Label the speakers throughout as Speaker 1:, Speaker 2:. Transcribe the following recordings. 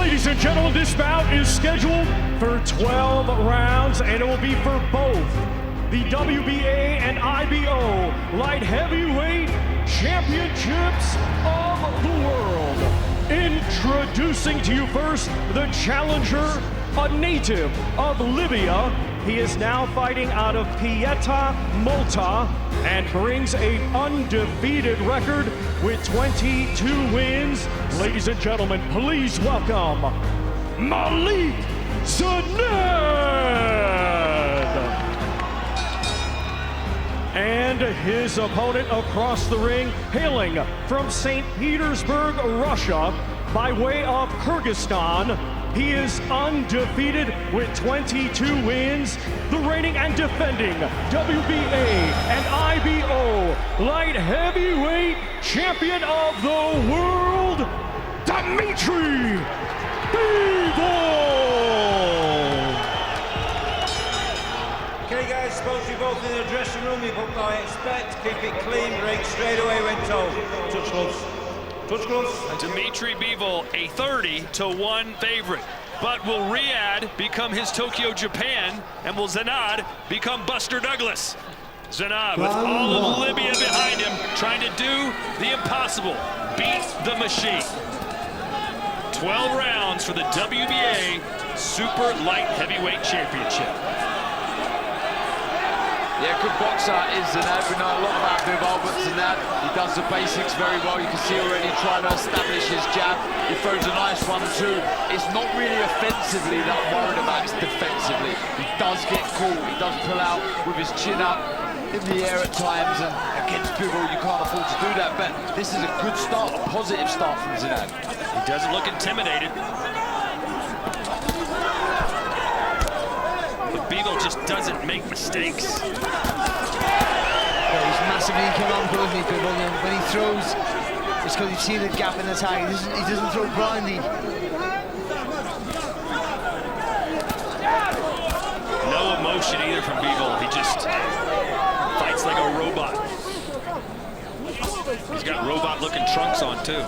Speaker 1: Ladies and gentlemen, this bout is scheduled for 12 rounds, and it will be for both the WBA and IBO light heavyweight championships of the world. Introducing to you first, the challenger, a native of Libya. He is now fighting out of Pieta, Malta, and brings an undefeated record with 22 wins. Ladies and gentlemen, please welcome Malik Zinad. And his opponent across the ring, hailing from St. Petersburg, Russia, by way of Kyrgyzstan. He is undefeated with 22 wins, the reigning and defending WBA and IBO light heavyweight champion of the world, Dimitri Bivol.
Speaker 2: Okay guys, supposed to be both in the dressing room, you both I expect, keep it clean, break straight away when told. Touch gloves. Touch gloves.
Speaker 3: Dimitri Bivol, a 30-1 favorite. But will Riyadh become his Tokyo, Japan? And will Zinad become Buster Douglas? Zinad, with all of Libya behind him, trying to do the impossible, beat the machine. 12 rounds for the WBA Super Light Heavyweight Championship.
Speaker 4: Yeah, good boxer is Zinad. We know a lot about Bivol, but Zinad, he does the basics very well. You can see already trying to establish his jab. He throws a nice 1-2. It's not really offensively that I'm worried about, it's defensively. He does get caught, he does pull out with his chin up in the air at times, and against Bivol you can't afford to do that, but this is a good start, a positive start from Zinad.
Speaker 3: He doesn't look intimidated. Bivol just doesn't make mistakes.
Speaker 5: Well, he's massively economical, isn't he, Bivol? When he throws, it's because you see the gap in the tag. He doesn't throw blindly.
Speaker 3: No emotion either from Bivol. He just fights like a robot. He's got robot-looking trunks on, too.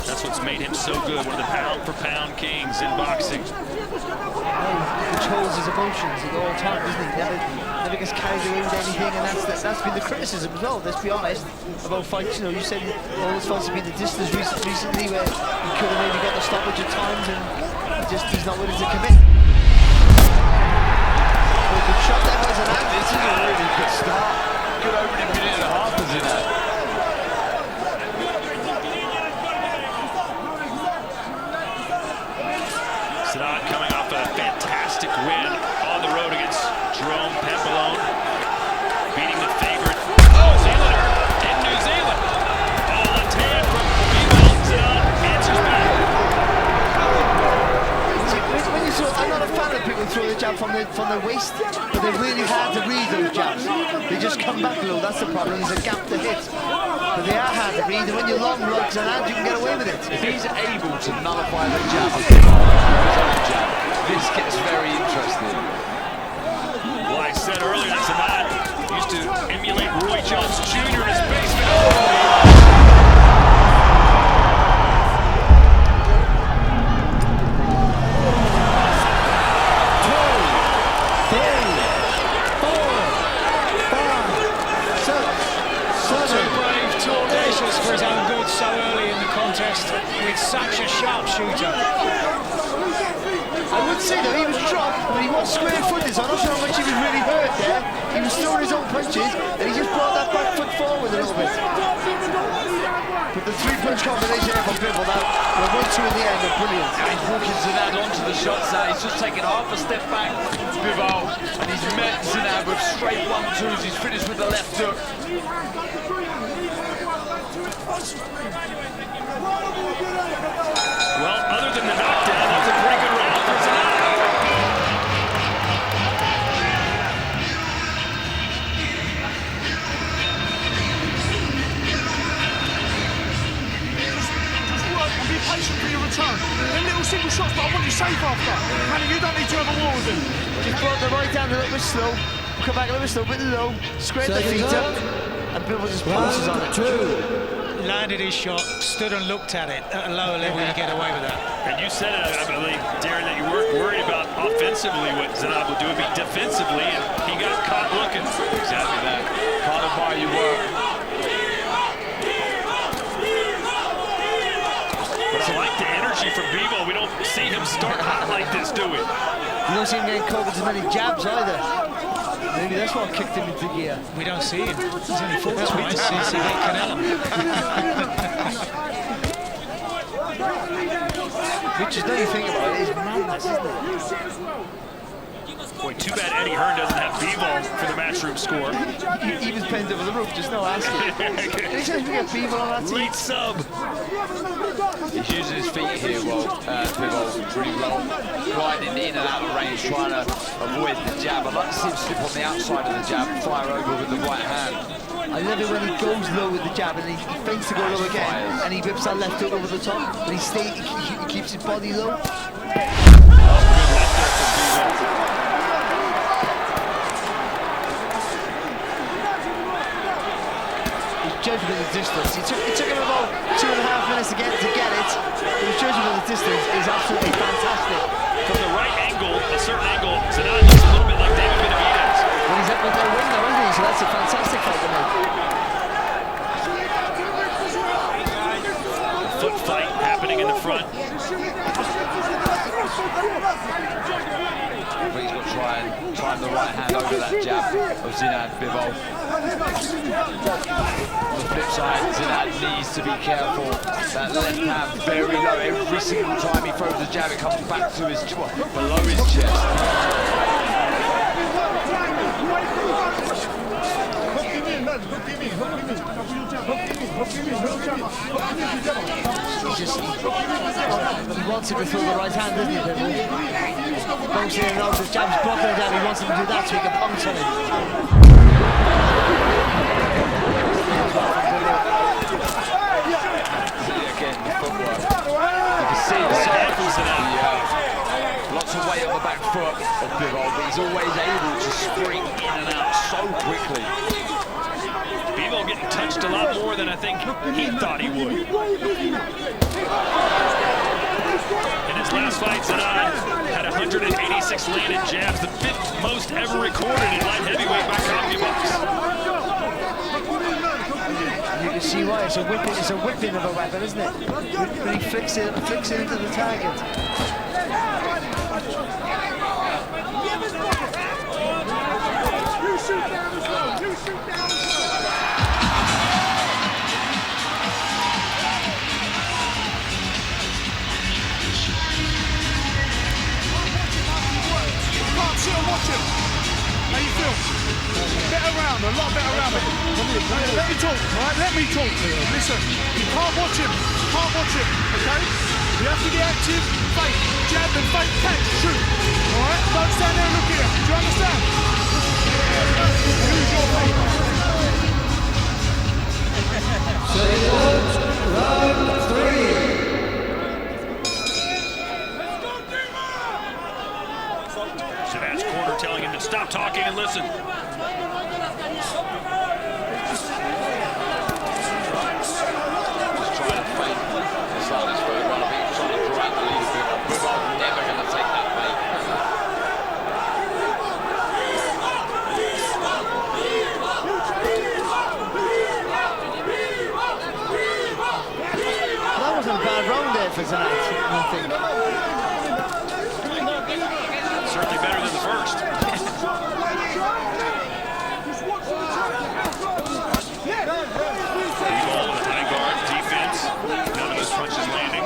Speaker 3: That's what's made him so good. One of the pound-for-pound kings in boxing.
Speaker 5: He controls his emotions at all times, doesn't he? Never gets carried away with anything, and that's been the criticism as well, let's be honest, about fights. You know, you said all his fights have been the distance recently, where he could have maybe got the stoppage at times, and he's not willing to commit. Well, good shot there by Zinad.
Speaker 4: This is a really good start. Good opening minute and a half for Zinad.
Speaker 3: Zinad coming off a fantastic win on the road against Jerome Pempalone, beating the favorite New Zealander in New Zealand. Oh, left hand from Bivol. Zinad answers back.
Speaker 5: When you saw, I'm not a fan of people throw the jab from the waist, but they're really hard to read, those jabs. They just come back low, that's the problem. There's a gap to hit. But they are hard to read, and when you're long legs and hand, you can get away with it.
Speaker 4: If he's able to nullify the jab, this gets very interesting.
Speaker 3: Well, I said earlier that Zinad used to emulate Roy Jones Jr. in his basement. Oh!
Speaker 6: For his own good so early in the contest with such a sharp shooter.
Speaker 5: I would say though, he was dropped, but he was square-footed, so I'm not sure how much he was really hurt there. He was throwing his own punches, and he just brought that back foot forward a little bit. But the three-punch combination there from Bivol, that 1-2 in the end, are brilliant.
Speaker 4: Now he's walking Zinad onto the shots now. He's just taken half a step back, Bivol, and he's met Zinad with straight 1-2s. He's finished with the left hook.
Speaker 3: Well, other than the knockdown, that was a pretty good round for Zinad.
Speaker 1: Be patient for your return. Them little single shots, but I want you safe after. Manny, you don't need to have a war with him.
Speaker 5: Just brought the right hand a little bit slow, come back a little bit slow, a bit low, squared the feet up. and Bivol just pounces on it.
Speaker 6: He landed his shot, stood and looked at it. At a lower level, you get away with that.
Speaker 3: And you said it, I believe, Darren, that you weren't worried about offensively what Zinad would do. It'd be defensively, and he got caught looking.
Speaker 4: Exactly that. Can't admire your work.
Speaker 3: But I like the energy from Bivol. We don't see him start hot like this, do we?
Speaker 5: You don't see him getting caught with as many jabs either. Maybe that's what kicked him into gear.
Speaker 6: We don't see him. He's only fought twice since he hit Canelo.
Speaker 5: Which is, now you think about it, is madness, isn't it?
Speaker 3: Boy, too bad Eddie Hearn doesn't have Bivol for the matchroom score.
Speaker 5: He was pinned over the roof, just no asking. Anytime we get Bivol on that team.
Speaker 3: Lead sub.
Speaker 4: He's using his feet here well, Bivol, really well, gliding in and out of range, trying to avoid the jab. I'd like to see him slip on the outside of the jab and fire over with the right hand.
Speaker 5: I love it when he goes low with the jab and he feints to go low again, and he whips that left hook over the top, but he keeps his body low. Judging with the distance. It took him about 2.5 minutes to get it, but his judging with the distance is absolutely fantastic.
Speaker 3: From the right angle, a certain angle, Zinad looks a little bit like David Benavidez.
Speaker 5: Well, he's up with their win now, isn't he? So that's a fantastic fight to make.
Speaker 3: Foot fight happening in the front.
Speaker 4: I think he's got to try and time the right hand over that jab of Zinad Bivol. On the flip side, Zinad needs to be careful. That left hand very low. Every single time he throws a jab, it comes back to his below his chest.
Speaker 5: He wants him to throw the right hand, doesn't he, Bivol? Bones here and out, the jab's blocking it down. He wants him to do that so he can pounce on him. Again, the footwork. You can see the circles in it. Yeah. Lots of weight on the back foot of Bivol, but he's always able to spring in and out so quickly.
Speaker 3: Bivol getting touched a lot more than I think he thought he would. In his last fight, Zinad had 186 landed jabs, the 5th most ever recorded in light heavyweight by CompuBox.
Speaker 5: You can see why it's a whipping of a weapon, isn't it? When he flicks it into the target.
Speaker 7: Sit and watch him. How you feel? Better round, a lot better round. Let me talk, alright? Let me talk to him. Listen, you can't watch him. Can't watch him, okay? You have to get active, fake, jab and fake catch, shoot. Alright? Don't stand there and look at him. Do you understand? Use your feet.
Speaker 8: Round 3.
Speaker 3: Zinad's corner telling him to stop talking and listen.
Speaker 4: Just trying to fake the start of this third round. I think he's trying to drag the lead a bit. Bivol never going to take that bait.
Speaker 5: That wasn't a bad round there for Zinad, I think.
Speaker 3: Certainly better than the first. Bivol with a high guard, defense. None of his punches landing.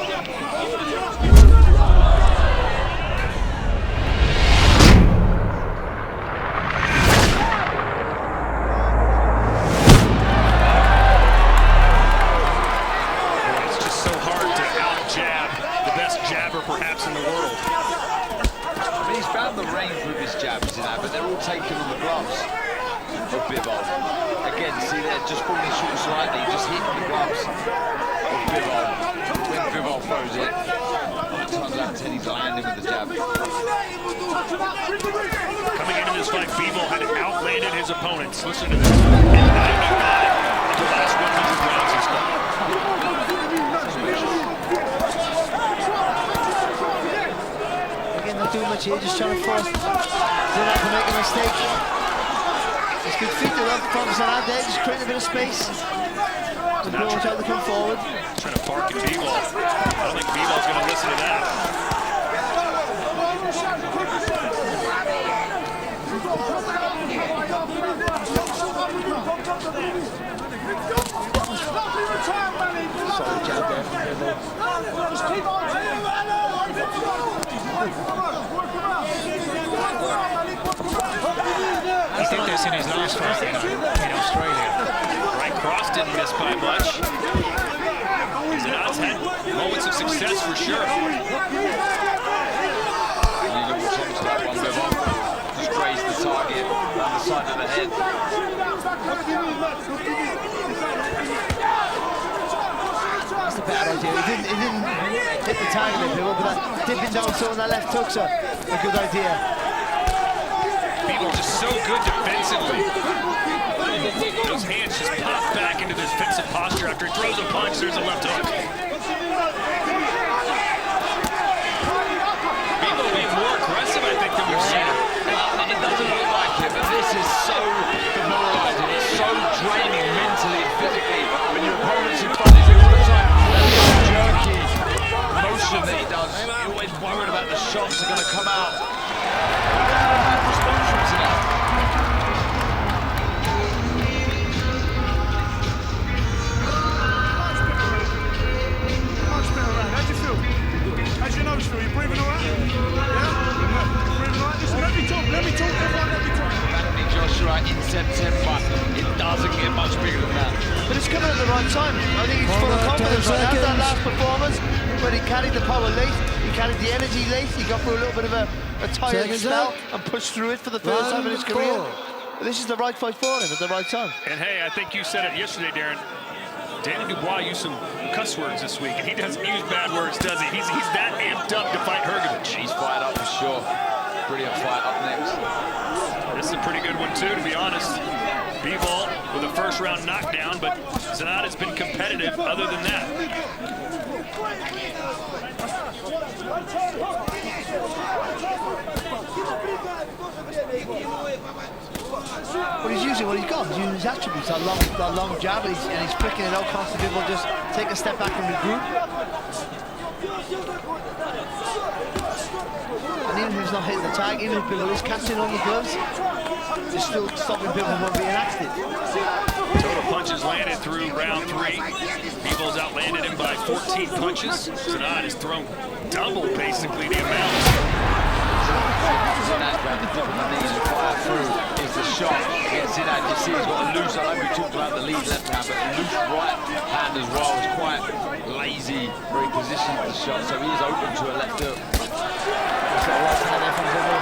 Speaker 3: Boy, it's just so hard to out-jab the best jabber perhaps in the world.
Speaker 4: I mean, he's found the range with his jabs, you know, but they're all taken on the gloves of Bivol. Again, see, they're just falling short slightly, just hitting the gloves of Bivol. When Bivol throws it, 9 times out of 10 he's landing with the jab.
Speaker 3: Coming into this fight, Bivol had outlanded his opponents. Listen to this. In 99 of the last 100 rounds he's fought.
Speaker 5: Again, not doing much here, just trying to force Zinad to make a mistake. It's good feet to run from Zinad there, just creating a bit of space. Bivol trying to come forward.
Speaker 3: Trying to park at Bivol. I don't think Bivol's going to listen to that.
Speaker 5: Solid jab there from Bivol.
Speaker 6: He did this in his last fight in Australia.
Speaker 3: Right cross didn't miss by much. Zinad's had moments of success for sure.
Speaker 4: Just grazed the target on the side of the head.
Speaker 5: That's the better idea. He didn't hit the target there, Bivol, but that dipping down so on that left hook's a good idea.
Speaker 3: Bivol just so good defensively. Those hands just pop back into this defensive posture after he throws a punch. There's a left hook. Bivol being more aggressive, I think, than we've seen him.
Speaker 4: And it doesn't look like it, but this is so demoralizing. It's so draining mentally and physically when your opponent's in front of you all the time. That jerky motion that he does, you're always worried about the shots that are going to come out. Response from Zinad.
Speaker 7: Much better round. How'd you feel? How's your nose feel? You breathing all right? Yeah? Breathing all right? Listen, let me talk. Everyone, let me talk.
Speaker 4: Anthony Joshua in September. It doesn't get much bigger than that.
Speaker 5: But it's coming at the right time. I think he's full of confidence right after that last performance, but he carried the power late, he carried the energy late, he got through a little bit of a tiring spell and pushed through it for the first time in his career. But this is the right fight for him at the right time.
Speaker 3: And hey, I think you said it yesterday, Darren. Danny Dubois used some cuss words this week, and he doesn't use bad words, does he? He's that amped up to fight Hrgovic.
Speaker 4: He's fired up for sure. Brilliant fight up next.
Speaker 3: This is a pretty good one, too, to be honest. Bivol with a first-round knockdown, but Zinad has been competitive other than that.
Speaker 5: But he's using what he's got. He's using his attributes, that long jab, and he's flicking it out constantly. Bivol just take a step back and regroup. And even if he's not hitting the tag, even if Bivol is catching on the gloves, it's still stopping Bivol from being active.
Speaker 3: Total punches landed through round 3. Bivol's outlanded him by 14 punches. Zinad has thrown double, basically, the amount.
Speaker 4: Zinad grabbing the knees and fire through is the shot against Zinad. You see he's got a loose, I know we talked about the lead left hand, but a loose right hand as well. Is quite lazy, very positioned for the shot, so he is open to a left hook.
Speaker 5: That's that right hand there from Bivol.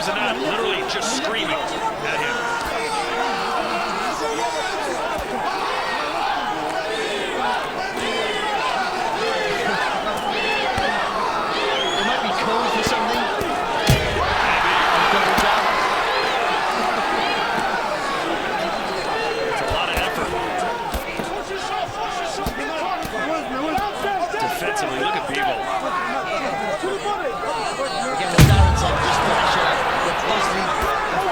Speaker 3: Zinad literally just screaming at him.
Speaker 5: It might be cold for something. Double jab.
Speaker 3: It's a lot of effort. Defensively, look at Bivol.
Speaker 5: Again, what Darren said, just pressure. Constantly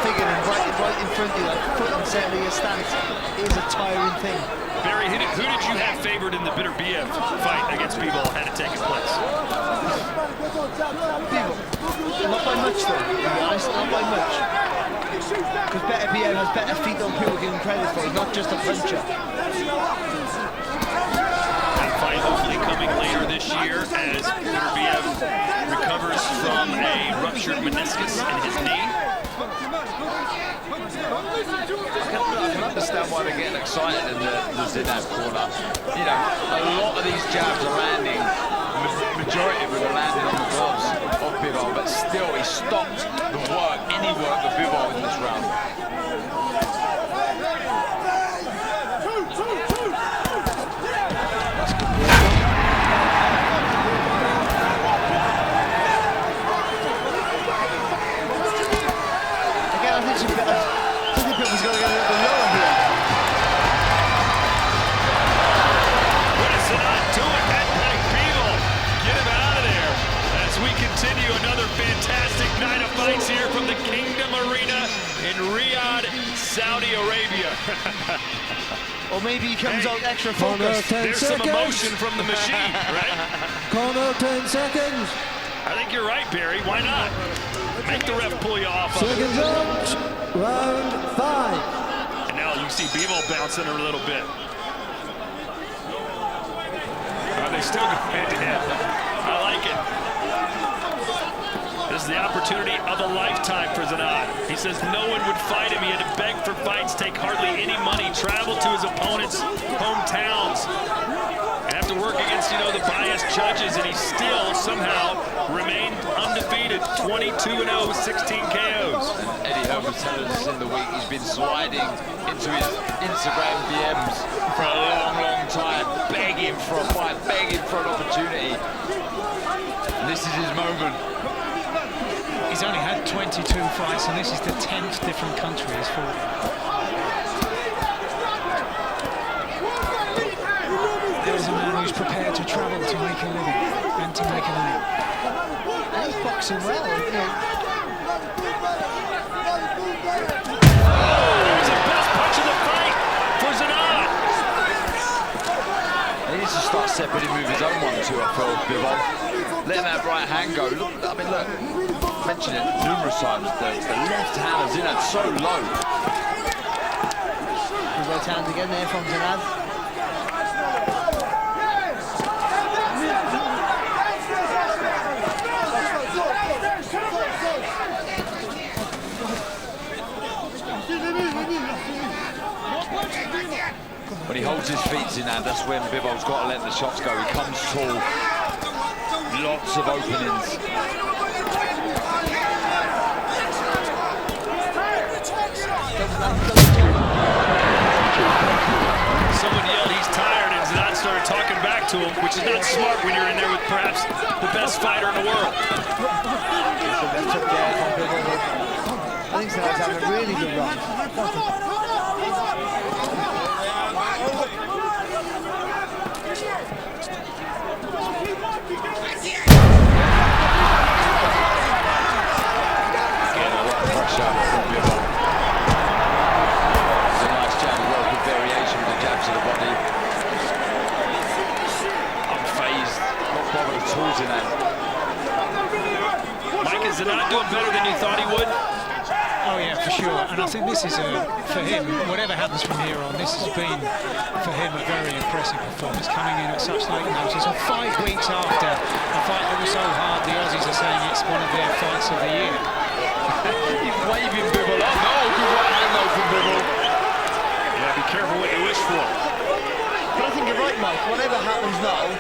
Speaker 5: figuring right in front of you, like putting certainly your stance is a tiring thing.
Speaker 3: Barry, who did you have favored in the Bitter BF fight against Bivol had it taken place?
Speaker 5: Bivol. Not by much though, to be honest, not by much. Because Better BF has better feet than people give him credit for, he's not just a puncher.
Speaker 3: That fight hopefully coming later this year as Bitter BF recovers from a ruptured meniscus in his knee.
Speaker 4: I can understand why they're getting excited in the Zinad corner. You know, a lot of these jabs are landing, majority of them are landing on the gloves of Bivol, but still he stopped the work, any work of Bivol in this round.
Speaker 5: Or maybe he comes out extra
Speaker 8: Corner,
Speaker 5: focused.
Speaker 8: 10
Speaker 3: There's
Speaker 8: seconds.
Speaker 3: some emotion from the machine, right?
Speaker 8: Corner, 10 seconds.
Speaker 3: I think you're right, Barry. Why not? Make the ref pull you off of it.
Speaker 8: Seconds out. Round 5.
Speaker 3: And now you see Bivol bouncing a little bit. Are they still going hand-to-hand? I like it. This is the opportunity of a lifetime for Zinad. He says no one would fight him. He had to beg for fights, take hardly any money, travel to his opponents' hometowns, and have to work against, the biased judges, and he still somehow remained undefeated. 22-0, 16 KOs.
Speaker 4: And Eddie Hearn was telling us in the week he's been sliding into his Instagram DMs for a long, long time, begging for a fight, begging for an opportunity. And this is his moment.
Speaker 6: He's only had 22 fights, and this is the 10th different country he's fought. There's a man who's prepared to travel to make a living and to make a name.
Speaker 5: And he's boxing well.
Speaker 3: There's the best punch of the fight for Zinad.
Speaker 4: He needs to start separating with his own 1-2, I feel, Bivol. Letting that right hand go. Look, mentioned it numerous times, the left hand of Zinad so low.
Speaker 5: The right hand again there from Zinad.
Speaker 4: When he holds his feet, Zinad, that's when Bivol's got to let the shots go. He comes tall, lots of openings.
Speaker 3: Someone yelled he's tired, and Zinad started talking back to him, which is not smart when you're in there with perhaps the best fighter in the world.
Speaker 5: I think Zinad's having a really good run.
Speaker 3: Mike, is Zinad doing better than you thought he would?
Speaker 6: Oh yeah, for sure. And I think this is for him, whatever happens from here on, this has been for him a very impressive performance, coming in at such late notice. And 5 weeks after a fight that was so hard, the Aussies are saying it's one of their fights of the year.
Speaker 4: He's waving Bivol up. No, good right hand though from Bivol.
Speaker 3: Yeah, be careful what you wish for.
Speaker 5: But I think you're right, Mike. Whatever happens now,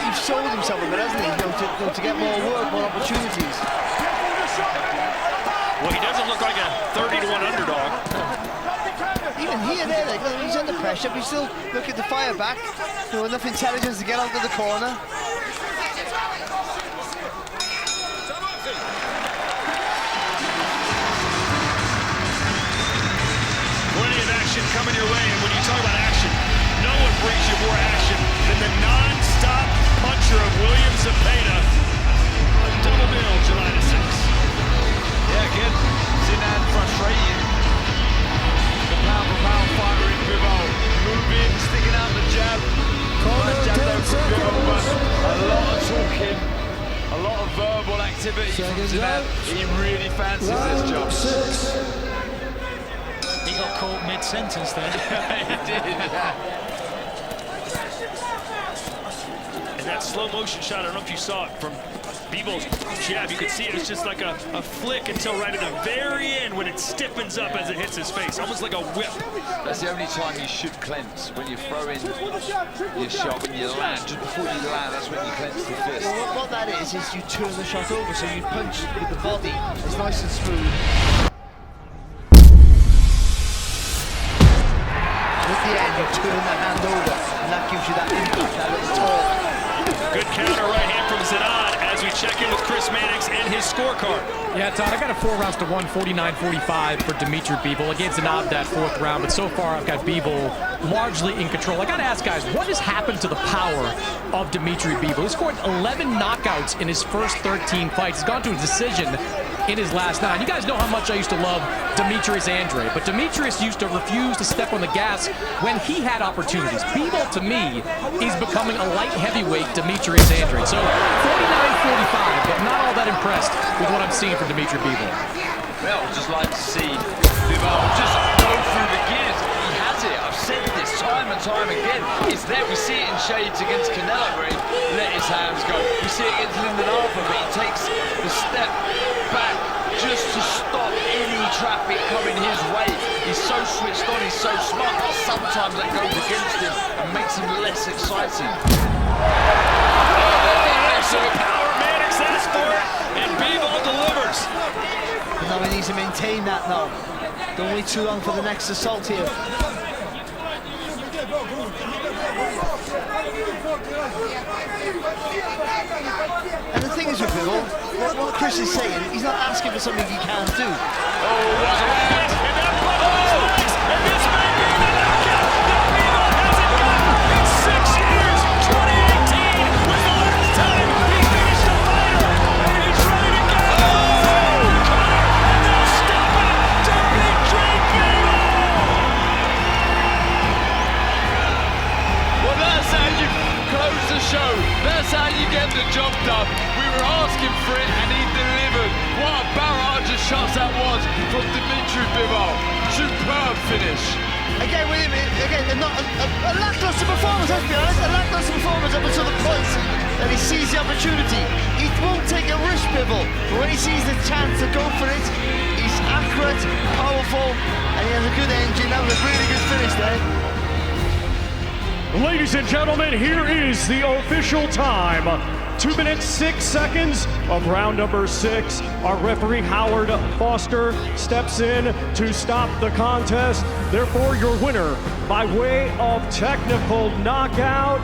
Speaker 5: he's sold himself a bit, hasn't he? To get more work, more opportunities.
Speaker 3: Well, he doesn't look like a 30-to-1 underdog.
Speaker 5: Even here, he's under pressure, but he's still looking to fire back. Enough intelligence to get out of the corner.
Speaker 3: Plenty of action coming your way, and when you talk about action, no one brings you more action than the non-stop puncher of William Zepeda. A double bill, July the 6th.
Speaker 4: Yeah, again, Zinad frustrating. The pound-for-pound fighter in Bivol. Moving, sticking out the jab. Nice jab though from Bivol, but a lot of talking, a lot of verbal activity from Zinad. He really fancies this job.
Speaker 8: 6.
Speaker 6: He got caught mid-sentence there.
Speaker 4: He did, yeah.
Speaker 3: And that slow motion shot, I don't know if you saw it from Bivol's jab, you could see it was just like a flick until right at the very end when it stiffens up as it hits his face, almost like a whip.
Speaker 4: That's the only time you should clench, when you throw in your shot, when you land. Just before you land, that's when you clench the fist.
Speaker 5: Well, what that is you turn the shot over, so you punch with the body. It's nice and smooth. At the end, you turn the hand over, and that gives you that impact, that little torque.
Speaker 3: Good counter right hand from Zinad as we check in with Chris Mannix and his scorecard.
Speaker 9: Yeah, Todd, I got a 4 rounds to 1, 49-45 for Dimitri Bivol. I gave Zinad that 4th round, but so far I've got Bivol largely in control. I got to ask, guys, what has happened to the power of Dimitri Bivol? He scored 11 knockouts in his first 13 fights. He's gone to a decision in his last 9. You guys know how much I used to love Demetrius Andrade, but Demetrius used to refuse to step on the gas when he had opportunities. Bivol, to me, is becoming a light heavyweight Demetrius Andrade. So 49-45, but not all that impressed with what I'm seeing from Demetrius Bivol.
Speaker 4: Well, I'd just like to see Bivol just go through the gears. He has it. I've said this time and time again. It's there. We see it in shades against Canelo, where he let his hands go. We see it against Lyndon Arthur, but he takes the step back just to stop any traffic coming his way. He's so switched on, he's so smart, but sometimes that goes against him and makes him less exciting.
Speaker 3: Power Mannix asked for it, and Bivol delivers.
Speaker 5: Now he needs to maintain that now. Don't wait too long for the next assault here. And the thing is with Bivol, what Chris is saying, he's not asking for something he can't do.
Speaker 3: Oh, what a hand! And that button is nice, and this may be the knockout that Bivol hasn't gotten in 6 years. 2018 was the last time he finished a fighter, and he's ready to go. And they'll stop it to Demetrius Bivol.
Speaker 4: Well, that's how you close the show. That's how you get the job done. We were asking for it and he delivered. What a barrage of shots that was from Demetrius Bivol. Superb finish.
Speaker 5: Again, with him, a lackluster performance, let's be honest. A lackluster performance up until the point that he sees the opportunity. He won't take a risk, Bivol, but when he sees the chance to go for it, he's accurate, powerful, and he has a good engine. That was a really good finish there.
Speaker 1: Ladies and gentlemen, here is the official time. 2 minutes, 6 seconds of round number 6. Our referee, Howard Foster, steps in to stop the contest. Therefore, your winner by way of technical knockout,